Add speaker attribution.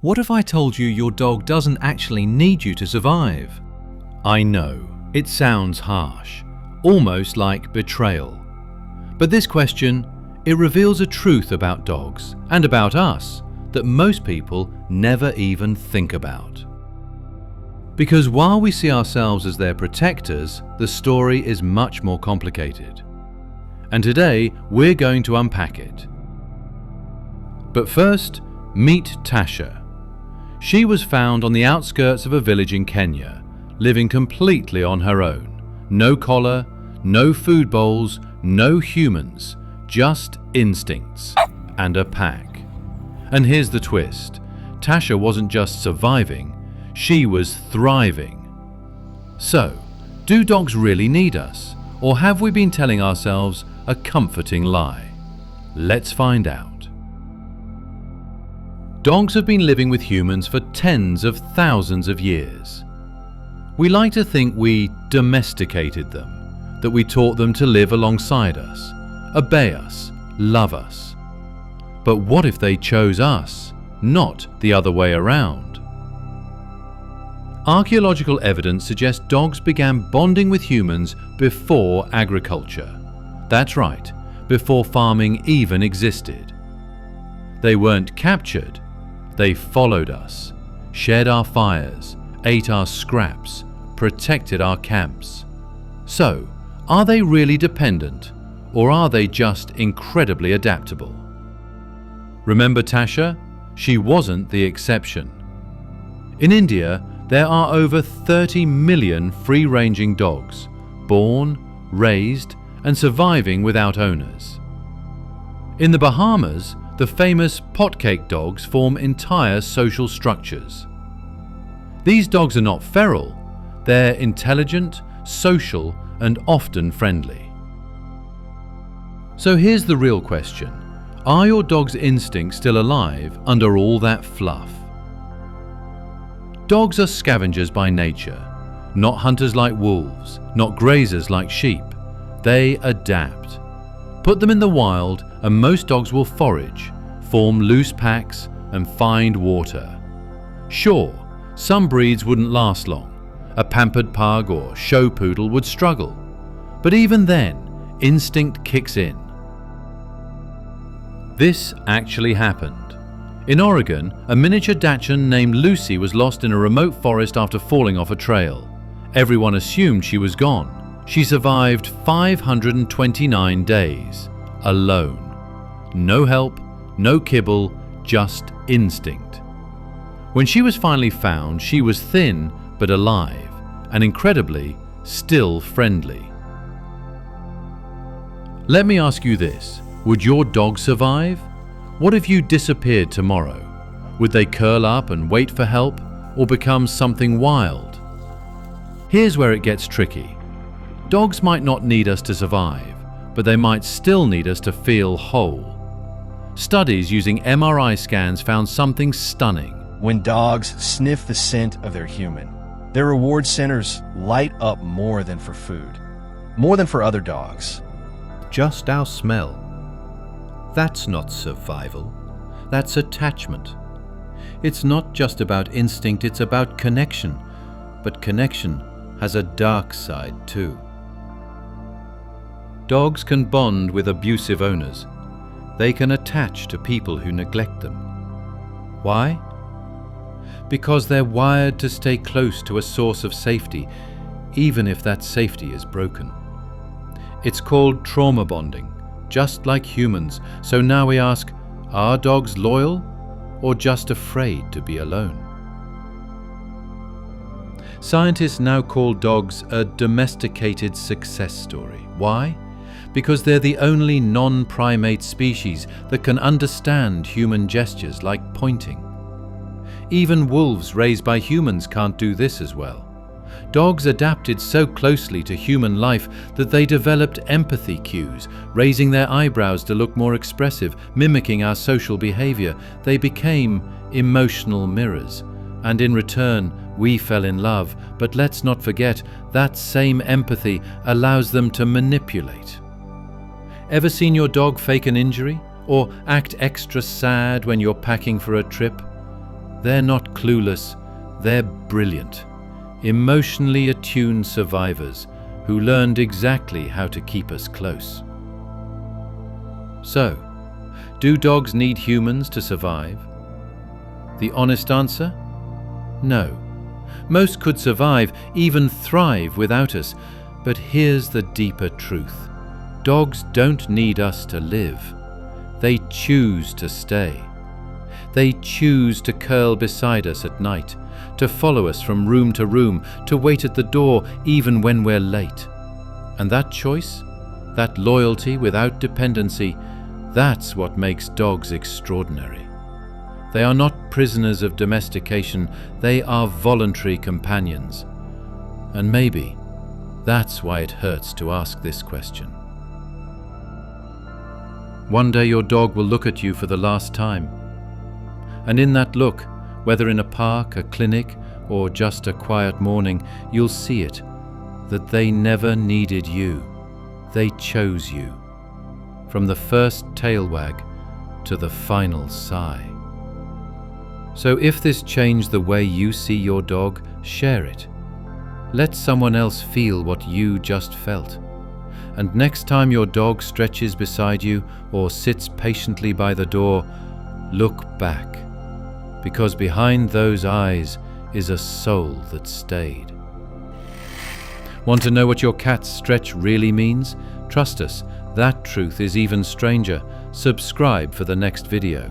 Speaker 1: What if I told you your dog doesn't actually need you to survive? I know, it sounds harsh, almost like betrayal. But this question, it reveals a truth about dogs and about us that most people never even think about. Because while we see ourselves as their protectors, the story is much more complicated. And today, we're going to unpack it. But first, meet Tasha. She was found on the outskirts of a village in Kenya, living completely on her own. No collar, no food bowls, no humans, just instincts and a pack. And here's the twist. Tasha wasn't just surviving, she was thriving. So, do dogs really need us? Or have we been telling ourselves a comforting lie? Let's find out. Dogs have been living with humans for tens of thousands of years. We like to think we domesticated them, that we taught them to live alongside us, obey us, love us. But what if they chose us, not the other way around? Archaeological evidence suggests dogs began bonding with humans before agriculture. That's right, before farming even existed. They weren't captured, they followed us, shared our fires, ate our scraps, protected our camps. So, are they really dependent, or are they just incredibly adaptable? Remember Tasha? She wasn't the exception. In India, there are over 30 million free-ranging dogs, born, raised, and surviving without owners. In the Bahamas, the famous potcake dogs form entire social structures. These dogs are not feral, they're intelligent, social, and often friendly. So here's the real question. Are your dog's instincts still alive under all that fluff? Dogs are scavengers by nature, not hunters like wolves, not grazers like sheep. They adapt. Put them in the wild and most dogs will forage, form loose packs, and find water. Sure, some breeds wouldn't last long. A pampered pug or show poodle would struggle. But even then, instinct kicks in. This actually happened. In Oregon, a miniature Dachshund named Lucy was lost in a remote forest after falling off a trail. Everyone assumed she was gone. She survived 529 days, alone. No help, no kibble, just instinct. When she was finally found, she was thin but alive, and incredibly, still friendly. Let me ask you this. Would your dog survive? What if you disappeared tomorrow? Would they curl up and wait for help, or become something wild? Here's where it gets tricky. Dogs might not need us to survive, but they might still need us to feel whole. Studies using MRI scans found something stunning.
Speaker 2: When dogs sniff the scent of their human, their reward centers light up more than for food, more than for other dogs.
Speaker 1: Just our smell. That's not survival. That's attachment. It's not just about instinct, it's about connection. But connection has a dark side too. Dogs can bond with abusive owners. They can attach to people who neglect them. Why? Because they're wired to stay close to a source of safety, even if that safety is broken. It's called trauma bonding, just like humans. So now we ask, are dogs loyal or just afraid to be alone? Scientists now call dogs a domesticated success story. Why? Because they're the only non-primate species that can understand human gestures like pointing. Even wolves raised by humans can't do this as well. Dogs adapted so closely to human life that they developed empathy cues, raising their eyebrows to look more expressive, mimicking our social behavior. They became emotional mirrors, and in return, we fell in love. But let's not forget, that same empathy allows them to manipulate. Ever seen your dog fake an injury? Or act extra sad when you're packing for a trip? They're not clueless, they're brilliant, emotionally attuned survivors who learned exactly how to keep us close. So, do dogs need humans to survive? The honest answer? No. Most could survive, even thrive without us, but here's the deeper truth. Dogs don't need us to live. They choose to stay. They choose to curl beside us at night, to follow us from room to room, to wait at the door even when we're late. And that choice, that loyalty without dependency, that's what makes dogs extraordinary. They are not prisoners of domestication, they are voluntary companions. And maybe that's why it hurts to ask this question. One day your dog will look at you for the last time. And in that look, whether in a park, a clinic, or just a quiet morning, you'll see it, that they never needed you. They chose you. From the first tail wag to the final sigh. So if this changed the way you see your dog, share it. Let someone else feel what you just felt. And next time your dog stretches beside you or sits patiently by the door, look back. Because behind those eyes is a soul that stayed. Want to know what your cat's stretch really means? Trust us, that truth is even stranger. Subscribe for the next video.